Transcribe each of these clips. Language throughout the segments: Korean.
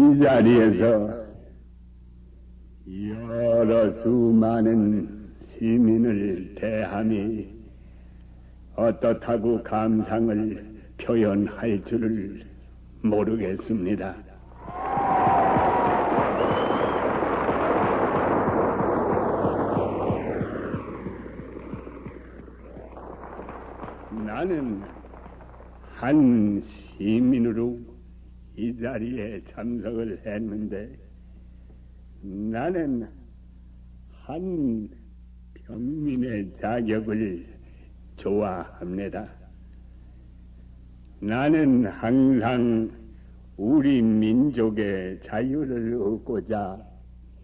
이 자리에서 여러 수많은 시민을 대함이 어떻다고 감상을 표현할 줄을 모르겠습니다. 나는 한 시민으로 이 자리에 참석을 했는데 나는 한 평민의 자격을 좋아합니다. 나는 항상 우리 민족의 자유를 얻고자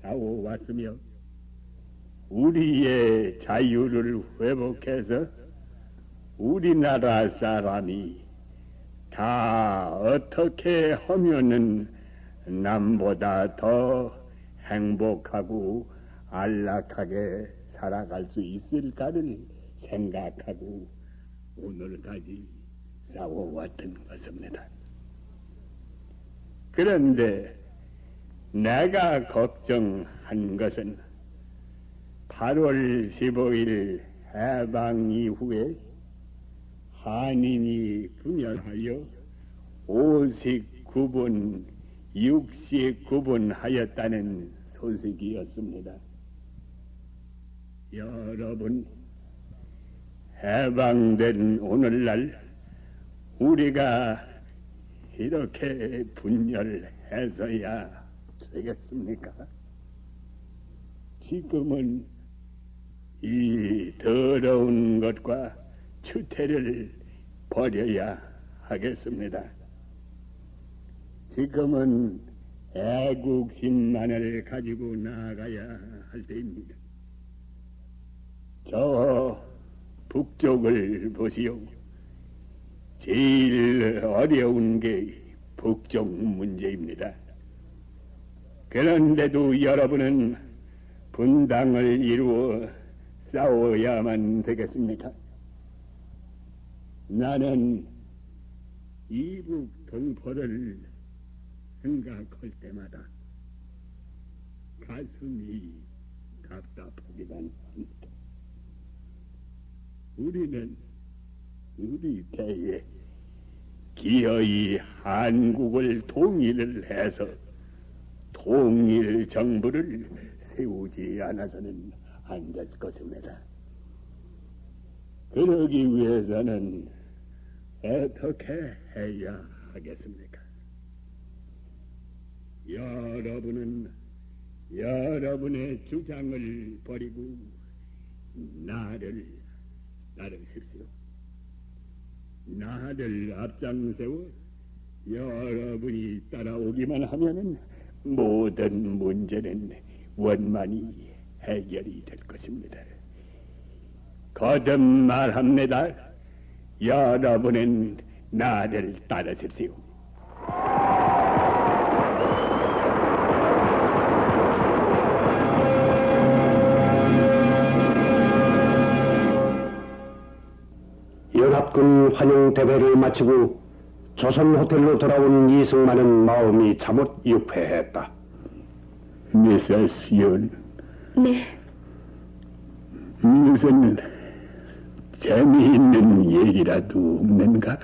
싸워왔으며 우리의 자유를 회복해서 우리나라 사람이 다 어떻게 하면은 남보다 더 행복하고 안락하게 살아갈 수 있을까를 생각하고 오늘까지 싸워왔던 것입니다. 그런데 내가 걱정한 것은 8월 15일 해방 이후에 한인이 분열하여 59분, 69분 하였다는 소식이었습니다. 여러분, 해방된 오늘날 우리가 이렇게 분열해서야 되겠습니까? 지금은 이 더러운 것과 추태를 버려야 하겠습니다. 지금은 애국심만을 가지고 나아가야 할 때입니다. 저 북쪽을 보시오. 제일 어려운 게 북쪽 문제입니다. 그런데도 여러분은 분당을 이루어 싸워야만 되겠습니까? 나는 이북 동포를 생각할 때마다 가슴이 답답하기만 합니다. 우리는 우리 때에 기어이 한국을 통일을 해서 통일 정부를 세우지 않아서는 안 될 것입니다. 그러기 위해서는 어떻게 해야 하겠습니까? 여러분은 여러분의 주장을 버리고 나를 따르십시오. 나를 앞장세워 여러분이 따라오기만 하면은 모든 문제는 원만히 해결이 될 것입니다. 거듭 말합니다. 여러분은 나를 따르십시오. 연합군 환영 대회를 마치고 조선 호텔로 돌아온 이승만은 마음이 잠옷 유폐했다. 미세스 윤. 네. 무슨 재미있는 얘기라도 없는가?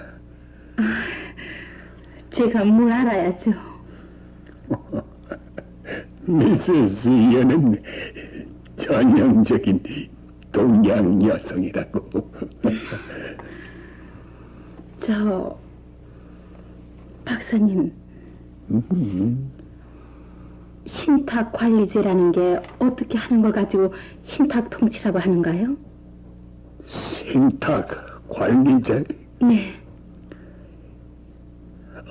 제가 뭘 알아야죠. 미세스 윤은 전형적인 동양 여성이라고. 저 박사님, 신탁 관리제라는 게 어떻게 하는 걸 가지고 신탁 통치라고 하는가요? 신탁 관리제? 네.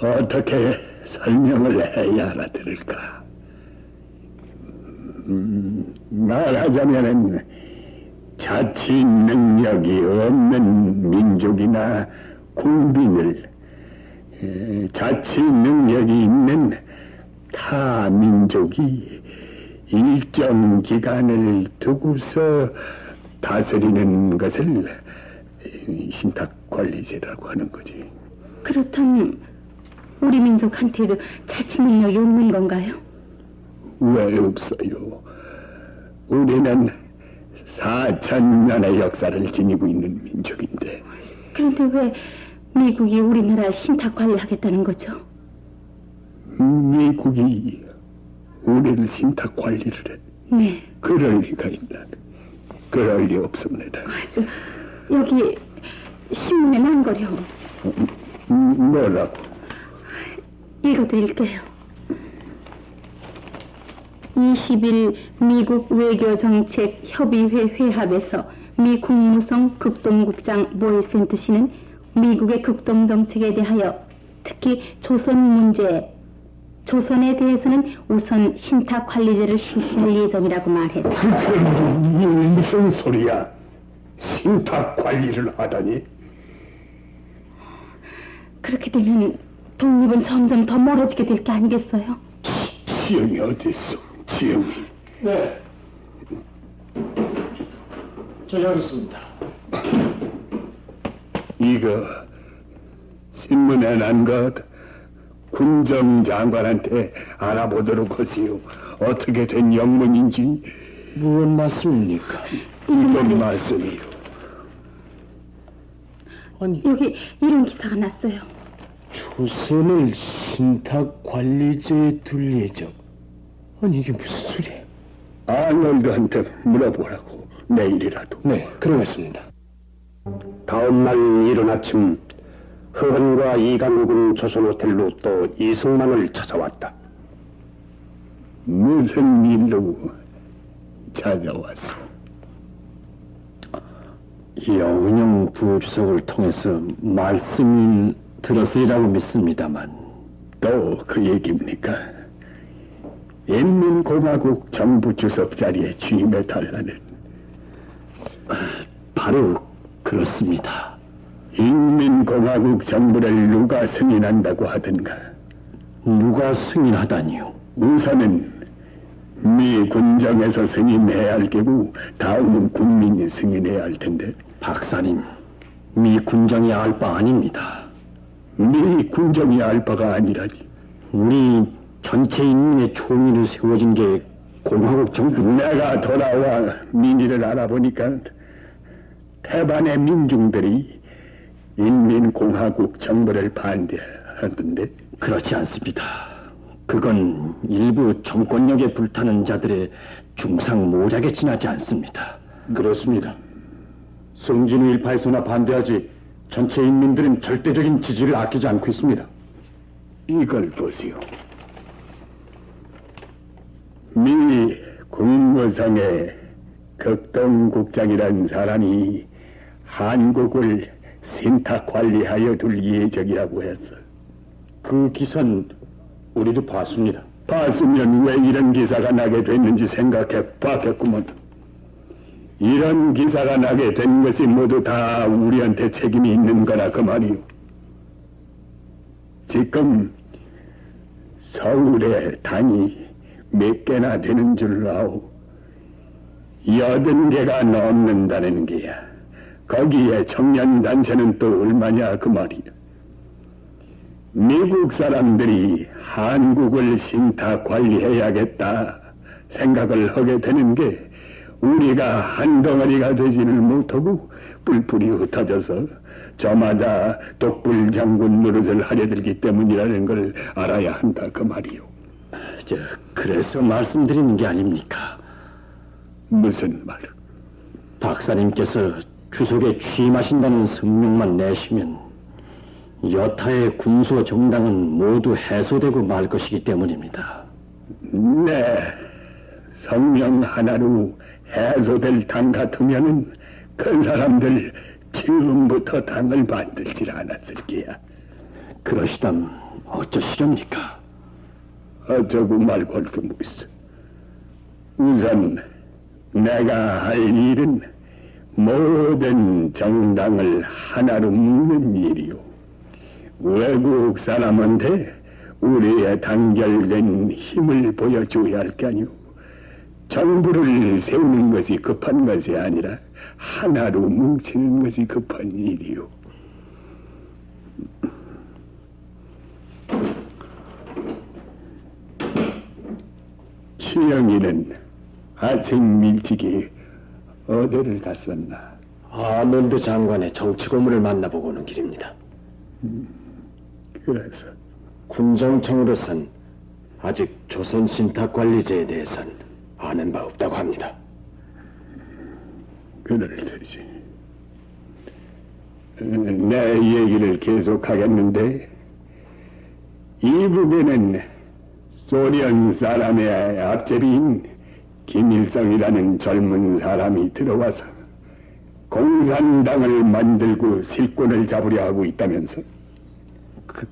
어떻게 설명을 해야 알아들을까? 말하자면은 자치 능력이 없는 민족이나 국민을 자치 능력이 있는 타 민족이 일정 기간을 두고서 다스리는 것을 신탁 관리제라고 하는 거지. 그렇다면 우리 민족한테도 자치 능력이 없는 건가요? 왜 없어요? 우리는 4,000년의 역사를 지니고 있는 민족인데. 그런데 왜 미국이 우리나라 신탁 관리하겠다는 거죠? 미국이 우리를 신탁 관리를 해. 네. 그럴 리가 있나? 그럴 리 없습니다. 여기 신문에 난 거요. 뭐라고? 읽어드릴게요. 20일 미국 외교정책 협의회 회합에서 미 국무성 극동국장 모리센트 씨는 미국의 극동정책에 대하여 특히 조선에 대해서는 우선 신탁 관리제를 실시할 예정이라고 말했다. 그게 무슨 소리야? 신탁 관리를 하다니? 그렇게 되면 독립은 점점 더 멀어지게 될 게 아니겠어요? 지영이 어디 있어? 지영이. 네. 저기 하겠습니다. 이거 신문에 난 것 군정 장관한테 알아보도록 하시오. 어떻게 된 영문인지. 무슨 말씀입니까? 이건 말씀이요. 아니, 여기 이런 기사가 났어요. 조선을 신탁 관리제에 둘 예정. 아니, 이게 무슨 소리야? 아놀드한테 물어보라고. 내일이라도. 네, 그러겠습니다. 다음 날 이른 아침 허헌과 이강국은 조선호텔로 또 이승만을 찾아왔다. 무슨 일로 찾아왔어? 영은영 부주석을 통해서 말씀을 들었으리라고 믿습니다만. 또 그 얘기입니까? 인민공화국 정부 주석 자리에 취임해달라는. 바로 그렇습니다. 인민공화국 정부를 누가 승인한다고 하든가. 누가 승인하다니요? 우선은 미 군정에서 승인해야 할 게고 다음은 국민이 승인해야 할 텐데. 박사님, 미 군정이 알 바 아닙니다. 미 군정이 알 바가 아니라니. 우리 전체 인민의 총리로 세워진 게 공화국 정부. 내가 돌아와 민의를 알아보니까 태반의 민중들이 인민공화국 정부를 반대하던데. 그렇지 않습니다. 그건 일부 정권력에 불타는 자들의 중상 모략에 지나지 않습니다. 그렇습니다. 성진우 일파에서나 반대하지 전체 인민들은 절대적인 지지를 아끼지 않고 있습니다. 이걸 보시오. 미 국무성의 극동국장이란 사람이 한국을 신탁 관리하여 둘 예정이라고 했어. 그 기사는 우리도 봤습니다. 봤으면 왜 이런 기사가 나게 됐는지 생각해 봤겠구먼. 이런 기사가 나게 된 것이 모두 다 우리한테 책임이 있는 거라 그 말이오. 지금 서울에 단이 몇 개나 되는 줄 아오. 80개가 넘는다는 게야. 거기에 청년단체는 또 얼마냐 그 말이야. 미국 사람들이 한국을 신탁 관리해야겠다 생각을 하게 되는 게 우리가 한 덩어리가 되지를 못하고 뿔뿔이 흩어져서 저마다 독불 장군 노릇을 하려들기 때문이라는 걸 알아야 한다 그 말이요. 그래서 말씀드리는 게 아닙니까? 무슨 말? 박사님께서 주석에 취임하신다는 성명만 내시면 여타의 군소 정당은 모두 해소되고 말 것이기 때문입니다. 네, 성명 하나로 해소될 당 같으면은 그 사람들 지금부터 당을 만들질 않았을 게야. 그러시담 어쩌시렵니까? 어쩌고 말 걸 게 뭐 있어. 우선 내가 할 일은 모든 정당을 하나로 묶는 일이요. 외국 사람한테 우리의 단결된 힘을 보여줘야 할 게 아니오. 정부를 세우는 것이 급한 것이 아니라 하나로 뭉치는 것이 급한 일이요. 이영희는 아침 일찍이 어디를 갔었나? 아놀드 장관의 정치 고문을 만나보고 오는 길입니다. 그래서 군정청으로선 아직 조선 신탁관리제에 대해선 아는 바 없다고 합니다. 그럴 테지. 내 얘기를 계속하겠는데 이북에는 소련 사람의 앞제비인 김일성이라는 젊은 사람이 들어와서 공산당을 만들고 실권을 잡으려 하고 있다면서?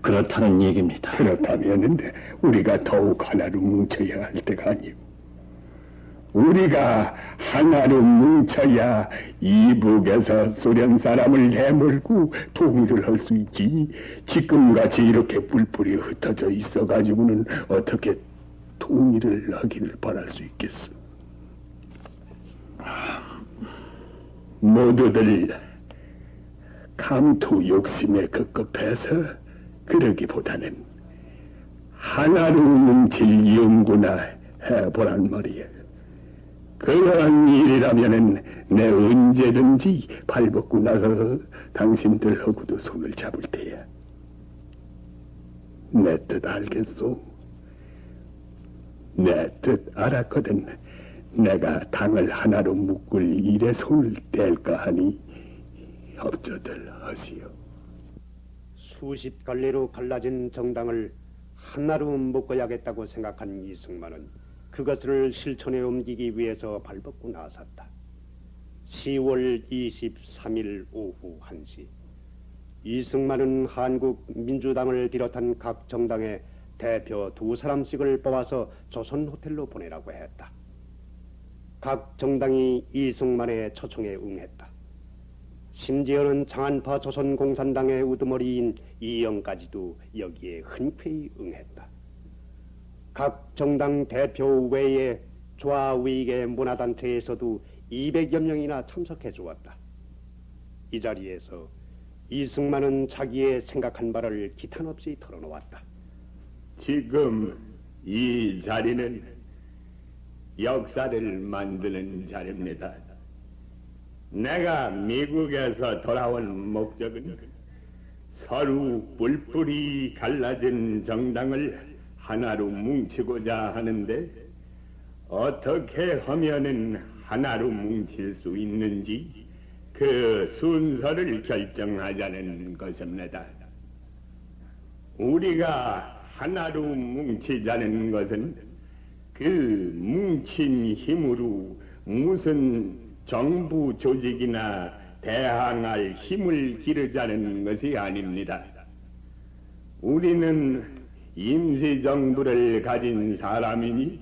그렇다는 얘기입니다. 그렇다면 우리가 더욱 하나로 뭉쳐야 할 때가 아니오. 우리가 하나로 뭉쳐야 이북에서 소련 사람을 내몰고 통일을 할 수 있지. 지금같이 이렇게 뿔뿔이 흩어져 있어가지고는 어떻게 통일을 하기를 바랄 수 있겠어. 모두들 감투 욕심에 급급해서 그러기보다는 하나로 뭉칠 연구나 해보란 말이야. 그러한 일이라면은 내 언제든지 발벗고 나서서 당신들하고도 손을 잡을 테야. 내 뜻 알겠소? 내 뜻 알았거든. 내가 당을 하나로 묶을 일에 손을 뗄까 하니 협조들 하시오. 수십 갈래로 갈라진 정당을 하나로 묶어야겠다고 생각한 이승만은 그것을 실천에 옮기기 위해서 발벗고 나섰다. 10월 23일 오후 1시 이승만은 한국 민주당을 비롯한 각 정당의 대표 2사람씩을 뽑아서 조선 호텔로 보내라고 했다. 각 정당이 이승만의 초청에 응했다. 심지어는 장안파 조선공산당의 우두머리인 이영까지도 여기에 흔쾌히 응했다. 각 정당 대표 외에 좌우익의 문화단체에서도 200여 명이나 참석해 주었다. 이 자리에서 이승만은 자기의 생각한 바를 기탄 없이 털어놓았다. 지금 이 자리는 역사를 만드는 자리입니다. 내가 미국에서 돌아온 목적은 서로 뿔뿔이 갈라진 정당을 하나로 뭉치고자 하는데 어떻게 하면은 하나로 뭉칠 수 있는지 그 순서를 결정하자는 것입니다. 우리가 하나로 뭉치자는 것은 그 뭉친 힘으로 무슨 정부 조직이나 대항할 힘을 기르자는 것이 아닙니다. 우리는 임시정부를 가진 사람이니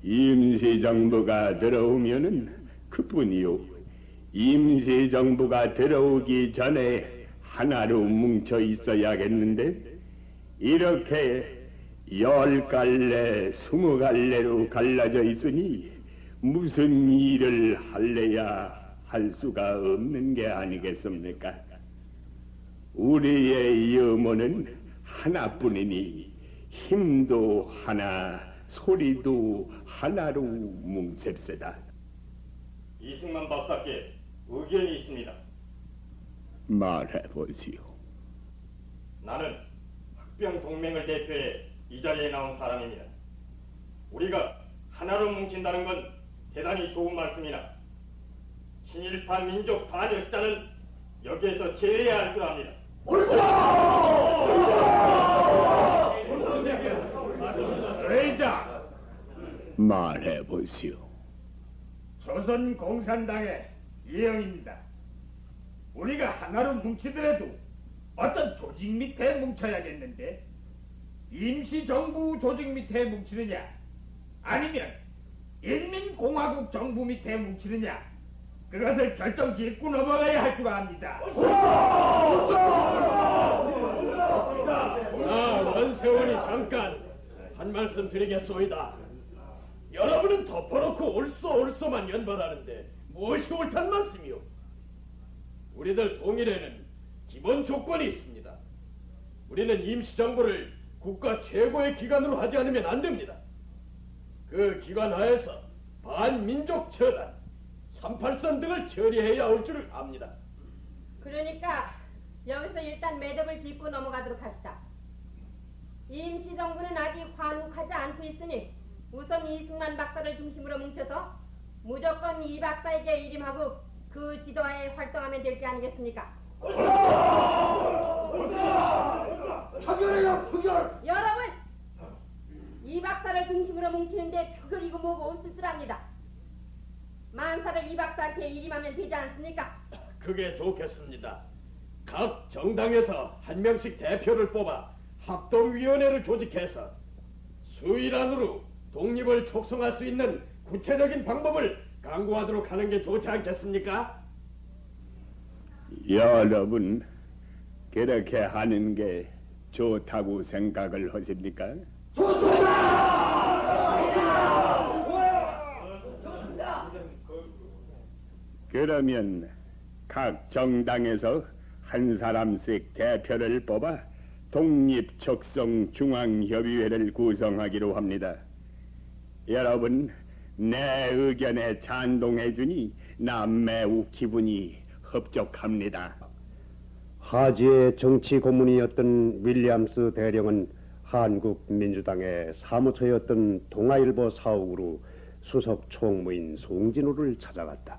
임시정부가 들어오면은 그뿐이요. 임시정부가 들어오기 전에 하나로 뭉쳐 있어야겠는데 이렇게 10갈래, 20갈래로 갈라져 있으니 무슨 일을 할래야 할 수가 없는 게 아니겠습니까? 우리의 염원은 하나뿐이니 힘도 하나, 소리도 하나로 뭉칩시다. 이승만 박사께 의견이 있습니다. 말해보시오. 나는 학병 동맹을 대표해 이 자리에 나온 사람입니다. 우리가 하나로 뭉친다는 건 대단히 좋은 말씀이나 친일파 민족 반역자는 여기에서 제외해야 할 줄 압니다. 의자 말해보시오. 조선 공산당의 이영입니다. 우리가 하나로 뭉치더라도 어떤 조직 밑에 뭉쳐야겠는데 임시정부 조직 밑에 뭉치느냐 아니면 인민공화국 정부 밑에 뭉치느냐 그것을 결정 짓고 넘어가야 할 줄 압니다. 원세훈이 잠깐 한 말씀 드리겠소이다. 여러분은 덮어놓고 옳소만 연발하는데 무엇이 옳단 말씀이오? 우리들 통일에는 기본 조건이 있습니다. 우리는 임시정부를 국가 최고의 기관으로 하지 않으면 안 됩니다. 그 기관 하에서 반민족 처단, 38선 등을 처리해야 할 줄을 압니다. 그러니까 여기서 일단 매듭을 짚고 넘어가도록 합시다. 임시정부는 아직 환국하지 않고 있으니 우선 이승만 박사를 중심으로 뭉쳐서 무조건 이 박사에게 일임하고 그 지도하에 활동하면 될 게 아니겠습니까? 여러분! 이 박사를 중심으로 뭉치는데 표결이고 뭐고 없을 줄 압니다. 만사를 이 박사한테 일임하면 되지 않습니까? 그게 좋겠습니다. 각 정당에서 한 명씩 대표를 뽑아 합동위원회를 조직해서 수일안으로 독립을 촉성할 수 있는 구체적인 방법을 강구하도록 하는 게 좋지 않겠습니까? 여러분, 그렇게 하는 게 좋다고 생각을 하십니까? 그러면 각 정당에서 한 사람씩 대표를 뽑아 독립적성중앙협의회를 구성하기로 합니다. 여러분, 내 의견에 찬동해주니 나 매우 기분이 흡족합니다. 하지의 정치 고문이었던 윌리엄스 대령은 한국민주당의 사무처였던 동아일보 사옥으로 수석 총무인 송진우를 찾아갔다.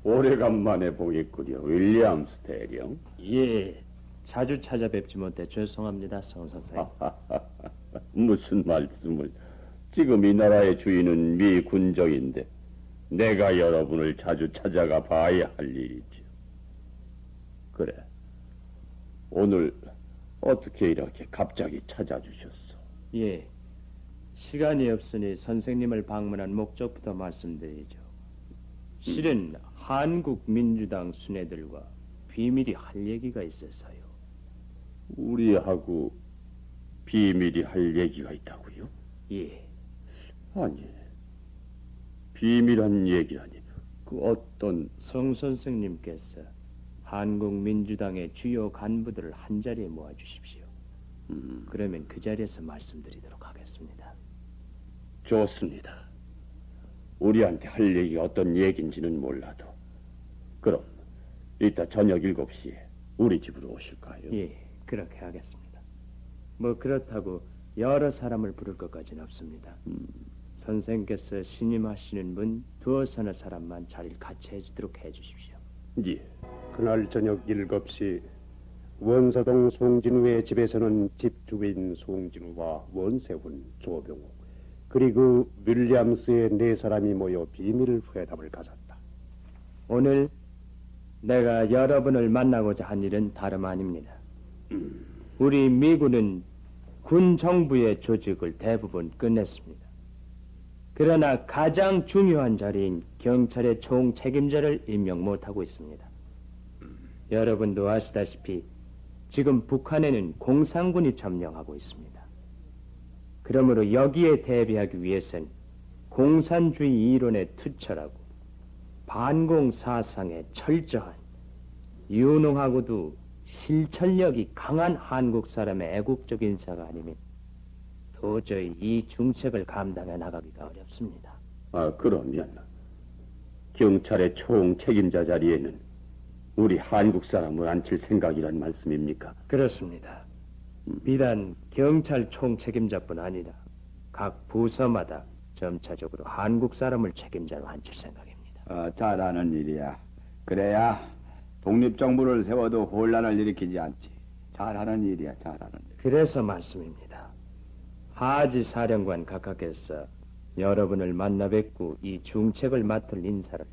오래간만에 보겠군요, 윌리엄스 대령. 예, 자주 찾아뵙지 못해 죄송합니다, 송 선생. 무슨 말씀을? 지금 이 나라의 주인은 미 군정인데 내가 여러분을 자주 찾아가 봐야 할 일이죠. 그래, 오늘 어떻게 이렇게 갑자기 찾아주셨어? 예, 시간이 없으니 선생님을 방문한 목적부터 말씀드리죠. 실은 한국민주당 수뇌들과 비밀이 할 얘기가 있어서요. 우리하고 비밀이 할 얘기가 있다고요? 예, 아니, 비밀한 얘기라니. 그 어떤... 송 선생님께서 한국민주당의 주요 간부들을 한자리에 모아주십시오. 그러면 그 자리에서 말씀드리도록 하겠습니다. 좋습니다. 우리한테 할 얘기가 어떤 얘기인지는 몰라도 그럼 이따 저녁 7시에 우리 집으로 오실까요? 예, 그렇게 하겠습니다. 뭐 그렇다고 여러 사람을 부를 것까지는 없습니다. 선생께서 신임하시는 분 두어 서너 사람만 자리를 같이 해주도록 해주십시오. 예. 그날 저녁 7시 원서동 송진우의 집에서는 집주인 송진우와 원세훈, 조병우 그리고 윌리엄스의 4사람이 모여 비밀 회담을 가졌다. 오늘 내가 여러분을 만나고자 한 일은 다름 아닙니다. 우리 미군은 군 정부의 조직을 대부분 끝냈습니다. 그러나 가장 중요한 자리인 경찰의 총책임자를 임명 못하고 있습니다. 여러분도 아시다시피 지금 북한에는 공산군이 점령하고 있습니다. 그러므로 여기에 대비하기 위해선 공산주의 이론에 투철하고 반공 사상에 철저한 유능하고도 실천력이 강한 한국 사람의 애국적 인사가 아니면 도저히 이 중책을 감당해 나가기가 어렵습니다. 아, 그러면 경찰의 총책임자 자리에는 우리 한국 사람을 앉힐 생각이란 말씀입니까? 그렇습니다. 비단 경찰 총책임자뿐 아니라 각 부서마다 점차적으로 한국 사람을 책임자로 앉힐 생각입니다. 잘하는 일이야. 그래야 독립정부를 세워도 혼란을 일으키지 않지. 잘하는 일이야, 잘하는 일. 그래서 말씀입니다. 하지 사령관 각하께서 여러분을 만나 뵙고 이 중책을 맡을 인사를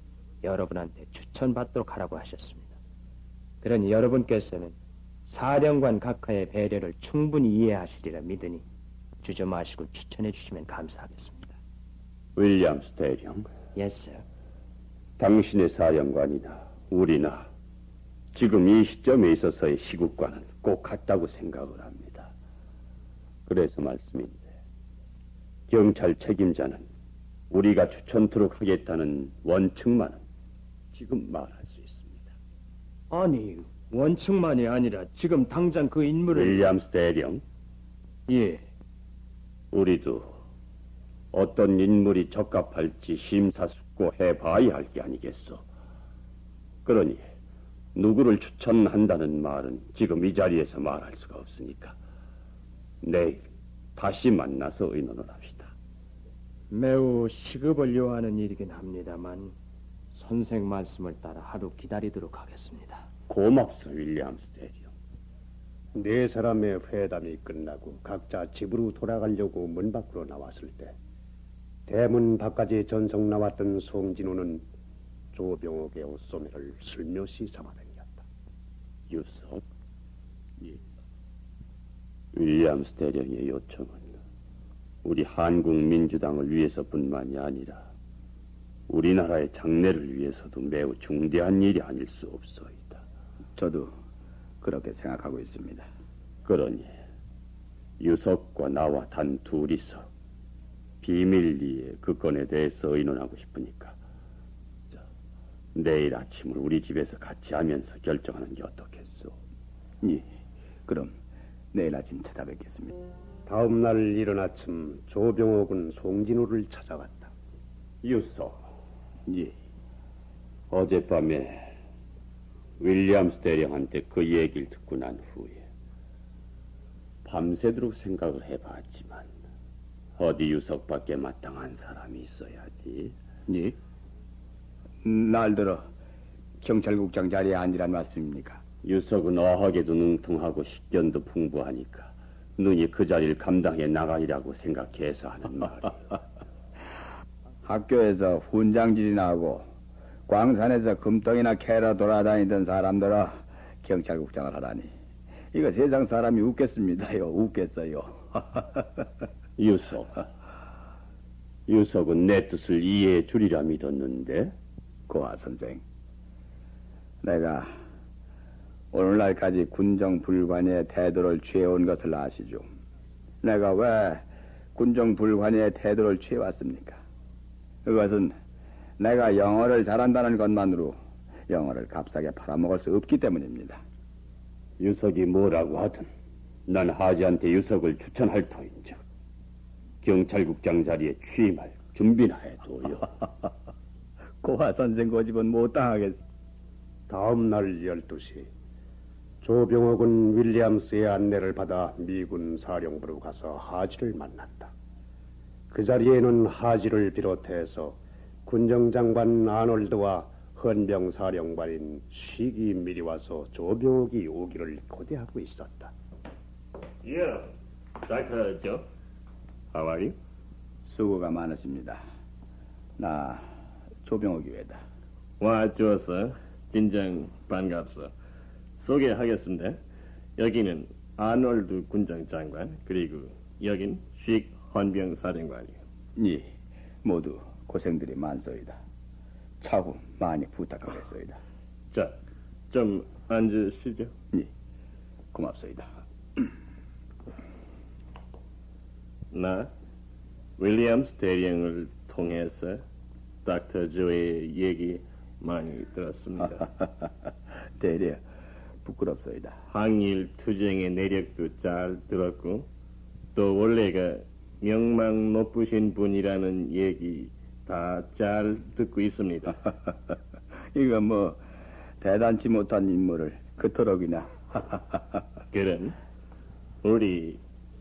여러분한테 추천받도록 하라고 하셨습니다. 그러니 여러분께서는 사령관 각하의 배려를 충분히 이해하시리라 믿으니 주저 마시고 추천해 주시면 감사하겠습니다. 윌리엄스 대령, Yes, sir. 당신의 사령관이나 우리나 지금 이 시점에 있어서의 시국과는 꼭 같다고 생각을 합니다. 그래서 말씀인데 경찰 책임자는 우리가 추천토록 하겠다는 원칙만은 지금 말할 수 있습니다. 아니, 원칙만이 아니라 지금 당장 그 인물을... 윌리엄스 대령, 예, 우리도 어떤 인물이 적합할지 심사숙고해봐야 할 게 아니겠소. 그러니 누구를 추천한다는 말은 지금 이 자리에서 말할 수가 없으니까 내일 다시 만나서 의논을 합시다. 매우 시급을 요하는 일이긴 합니다만 선생 말씀을 따라 하루 기다리도록 하겠습니다. 고맙소, 윌리엄 스테리오. 네 사람의 회담이 끝나고 각자 집으로 돌아가려고 문 밖으로 나왔을 때 대문 밖까지 전성 나왔던 송진우는 조병옥의 옷소매를 슬며시 잡아당겼다. 유석? 예. 윌리엄 스테령의 요청은 우리 한국민주당을 위해서뿐만이 아니라 우리나라의 장래를 위해서도 매우 중대한 일이 아닐 수 없소이다. 저도 그렇게 생각하고 있습니다. 그러니 유석과 나와 단 둘이서 비밀리에 그 건에 대해서 의논하고 싶으니까 내일 아침을 우리 집에서 같이 하면서 결정하는 게 어떻겠소? 예, 그럼 내일 아침 찾아뵙겠습니다. 다음 날 이른 아침 조병옥은 송진우를 찾아갔다. 유석. 예, 어젯밤에 윌리엄 스테령한테 그 얘기를 듣고 난 후에 밤새도록 생각을 해봤지만 어디 유석밖에 마땅한 사람이 있어야지. 예. 날들어 경찰국장 자리에 앉으란 말씀입니까? 유석은 어학에도 능통하고 식견도 풍부하니까 눈이 그 자리를 감당해 나가리라고 생각해서 하는 말이에요. 학교에서 훈장질이나 하고 광산에서 금덩이나 캐러 돌아다니던 사람들아 경찰국장을 하라니 이거 세상 사람이 웃겠습니다요. 웃겠어요. 유석은 내 뜻을 이해해 주리라 믿었는데. 고아 선생, 내가 오늘날까지 군정불관의 태도를 취해온 것을 아시죠? 내가 왜 군정불관의 태도를 취해왔습니까? 그것은 내가 영어를 잘한다는 것만으로 영어를 값싸게 팔아먹을 수 없기 때문입니다. 유석이 뭐라고 하든 난 하지한테 유석을 추천할 터인즉 경찰국장 자리에 취임할 준비나 해둬요. 고아 선생 고집은 못 당하겠어. 다음 날 12시 조병옥은 윌리엄스의 안내를 받아 미군 사령부로 가서 하지를 만났다. 그 자리에는 하지를 비롯해서 군정장관 아놀드와 헌병사령관인 시기 미리 와서 조병옥이 오기를 고대하고 있었다. Yeah, Dr. Joe. How are you? 수고가 많으십니다. 나 조병옥이 외다. 와, 좋았어. 진정 반갑소. 소개하겠습니다. 여기는 아놀드 군정장관, 그리고 여긴 식 헌병사령관이요. 예, 모두 고생들이 많소이다. 차후 많이 부탁하겠소이다. 자, 좀 앉으시죠. 예, 고맙소이다. 나 윌리엄스 대령을 통해서 닥터 조의 얘기 많이 들었습니다. 대려 부끄럽소이다. 항일 투쟁의 내력도 잘 들었고 또 원래가 명망 높으신 분이라는 얘기 다 잘 듣고 있습니다. 이거 뭐 대단치 못한 인물을 그토록이나. 그럼 우리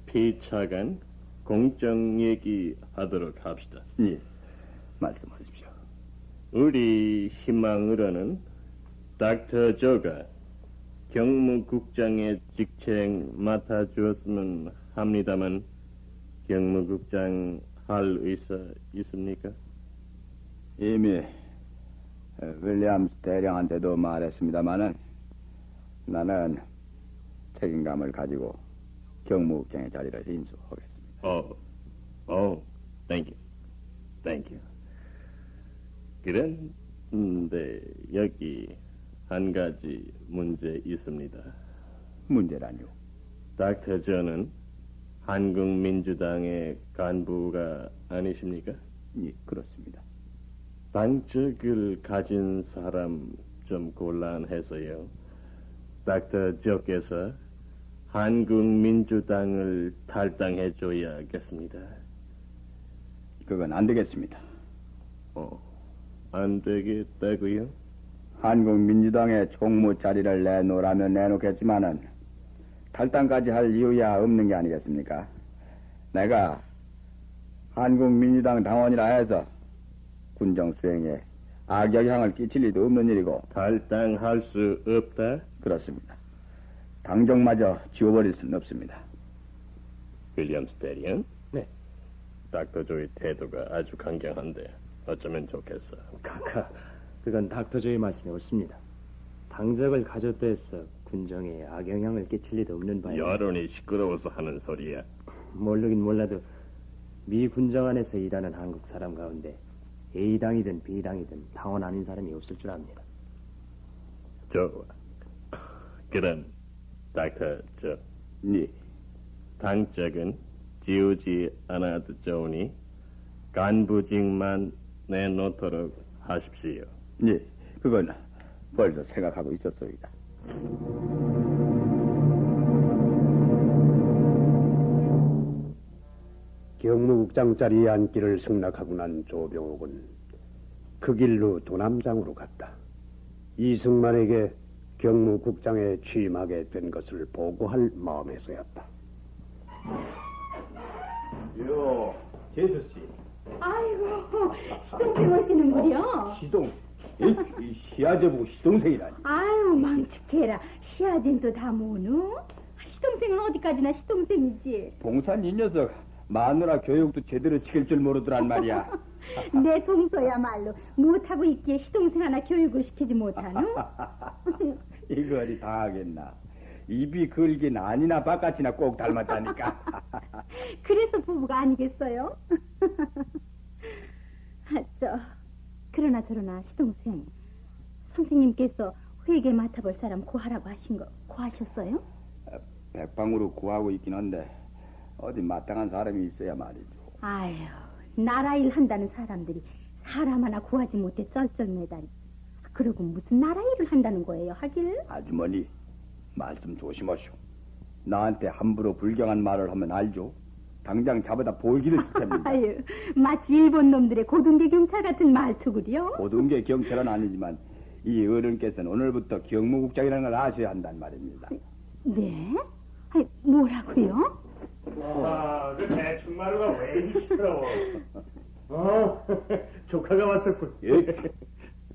피차간 공정 얘기하도록 합시다. 예, 말씀하십시오. 우리 희망으로는 닥터 조가 경무국장의 직책 맡아주었으면 합니다만 경무국장 할 의사 있습니까? 이미 윌리엄스 대령한테도 말했습니다마는 나는 책임감을 가지고 경무국장의 자리를 인수하겠습니다. thank you. 그런데 여기 한 가지 문제 있습니다. 문제라뇨? 닥터 조는 한국민주당의 간부가 아니십니까? 예, 그렇습니다. 당적을 가진 사람 좀 곤란해서요. 닥터 조께서 한국민주당을 탈당해줘야겠습니다. 그건 안 되겠습니다. 안 되겠다고요? 한국민주당의 총무 자리를 내놓으라면 내놓겠지만은 탈당까지 할 이유야 없는 게 아니겠습니까? 내가 한국민주당 당원이라 해서 군정 수행에 악영향을 끼칠 리도 없는 일이고. 탈당할 수 없다? 그렇습니다. 당정마저 지워버릴 수는 없습니다. 윌리엄스 대리언? 네. 닥터 조의 태도가 아주 강경한데 어쩌면 좋겠어. 카카, 그건 닥터 조의 말씀이 옳습니다. 당적을 가졌다 해서 군정에 악영향을 끼칠 리도 없는 바에 여론이 시끄러워서 하는 소리야. 모르긴 몰라도 미 군정 안에서 일하는 한국 사람 가운데 A당이든 B당이든 당원 아닌 사람이 없을 줄 압니다. 좋아. 그럼 닥터 조, 네. 당적은 지우지 않아도 좋으니 간부직만 내놓도록 하십시오. 네. 그건 벌써 생각하고 있었소이다. 경무국장 자리에 앉기를 승낙하고 난 조병옥은 그 길로 도남장으로 갔다. 이승만에게 경무국장에 취임하게 된 것을 보고할 마음에서였다. 재수씨. 아이고, 시동생 오시는구려. 시동. 이 시아제부 시동생이라니. 아유, 망측해라. 시아진도 다 모노? 시동생은 어디까지나 시동생이지. 봉산 이 녀석 마누라 교육도 제대로 시킬 줄 모르더란 말이야. 내 동서야말로 못하고 있기에 시동생 하나 교육을 시키지 못하노? 이거리 당하겠나. 입이 걸긴 아니나 바깥이나 꼭 닮았다니까. 그래서 부부가 아니겠어요? 그러나 저러나 시동생, 선생님께서 회계 맡아볼 사람 구하라고 하신 거 구하셨어요? 백방으로 구하고 있긴 한데 어디 마땅한 사람이 있어야 말이죠. 아유, 나라 일 한다는 사람들이 사람 하나 구하지 못해 쩔쩔매다니. 그러고 무슨 나라 일을 한다는 거예요, 하길? 아주머니, 말씀 조심하시오. 나한테 함부로 불경한 말을 하면 알죠? 당장 잡아다 볼기를 칠 텐데. 아유, 마치 일본 놈들의 고등계 경찰 같은 말투구려. 고등계 경찰은 아니지만 이 어른께서는 오늘부터 경무국장이라는 걸 아셔야 한단 말입니다. 네? 아니, 뭐라고요? 와, 그 대충 말로가 왜 이리 시끄러워? 조카가 왔었군. 예?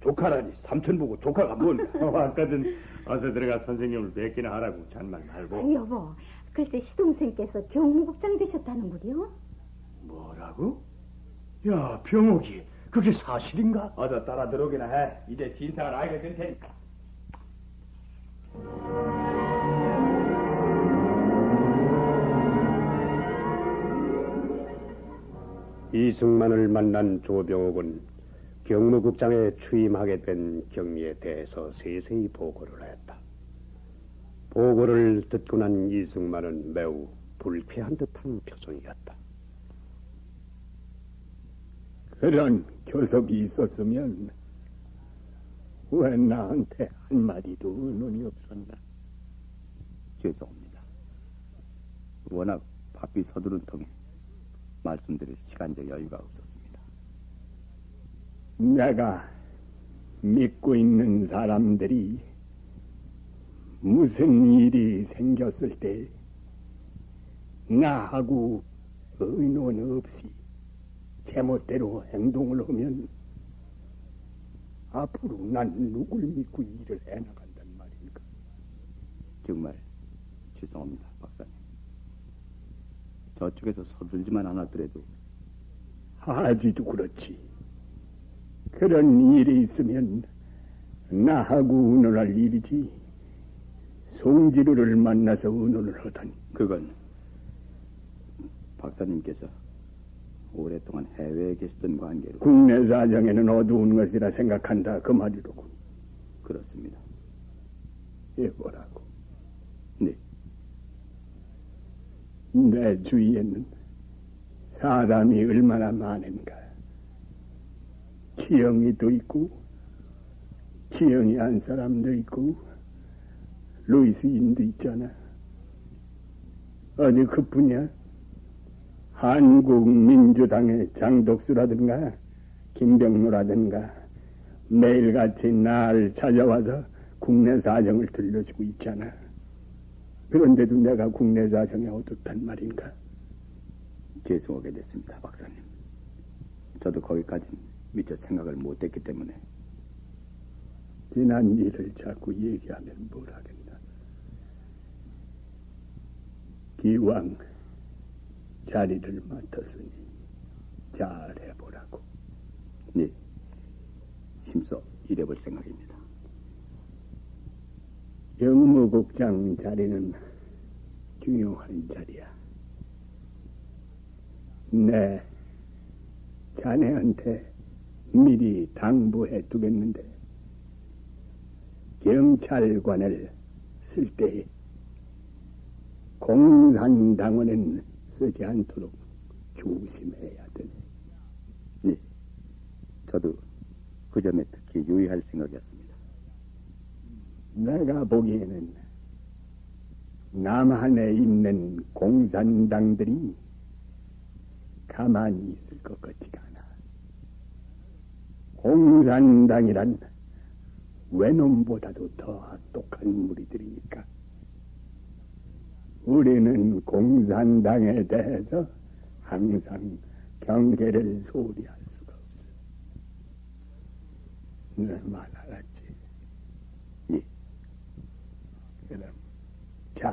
조카라니 삼촌 보고 조카가 뭔가. 왔거든. 어서 들어가 선생님을 뵙기나 하라고 잔말 말고. 여보, 글쎄 시동생께서 경무국장 되셨다는구려. 뭐라고? 야, 병옥이 그게 사실인가? 어서 따라 들어오기나 해. 이제 진상을 알게 될 테니까. 이승만을 만난 조병옥은 경무국장에 취임하게 된 경위에 대해서 세세히 보고를 했다. 보고를 듣고 난 이승만은 매우 불쾌한 듯한 표정이었다. 그런 교섭이 있었으면 왜 나한테 한마디도 의논이 없었나? 죄송합니다. 워낙 바삐 서두른 통에 말씀드릴 시간적 여유가 없었습니다. 내가 믿고 있는 사람들이 무슨 일이 생겼을 때 나하고 의논 없이 제멋대로 행동을 하면 앞으로 난 누굴 믿고 일을 해나간단 말인가? 정말 죄송합니다, 박사님. 저쪽에서 서둘지만 않았더라도 하지도 그렇지. 그런 일이 있으면 나하고 의논할 일이지 송지루를 만나서 의논을 하다니. 그건 박사님께서 오랫동안 해외에 계시던 관계로. 국내 사정에는 어두운 것이라 생각한다 그 말이로군. 그렇습니다. 해보라고. 네. 내 주위에는 사람이 얼마나 많은가. 지영이도 있고 지영이 한 사람도 있고 루이스인도 있잖아. 어디 그뿐이야? 한국민주당의 장독수라든가 김병로라든가 매일같이 날 찾아와서 국내 사정을 들려주고 있잖아. 그런데도 내가 국내 사정에 어떻단 말인가? 죄송하게 됐습니다, 박사님. 저도 거기까지 미처 생각을 못했기 때문에. 지난 일을 자꾸 얘기하면 뭘 하겠나. 기왕 자리를 맡았으니 잘해보라고. 네, 심서 일해볼 생각입니다. 영무국장 자리는 중요한 자리야. 네, 자네한테 미리 당부해 두겠는데 경찰관을 쓸 때 공산당원은 쓰지 않도록 조심해야 되네. 네, 저도 그 점에 특히 유의할 생각이었습니다. 내가 보기에는 남한에 있는 공산당들이 가만히 있을 것 같지가 않아. 공산당이란 외놈보다도 더 악독한 무리들이니까 우리는 공산당에 대해서 항상 경계를 소홀히 할 수가 없어. 내 말 알았지? 예. 그럼 잘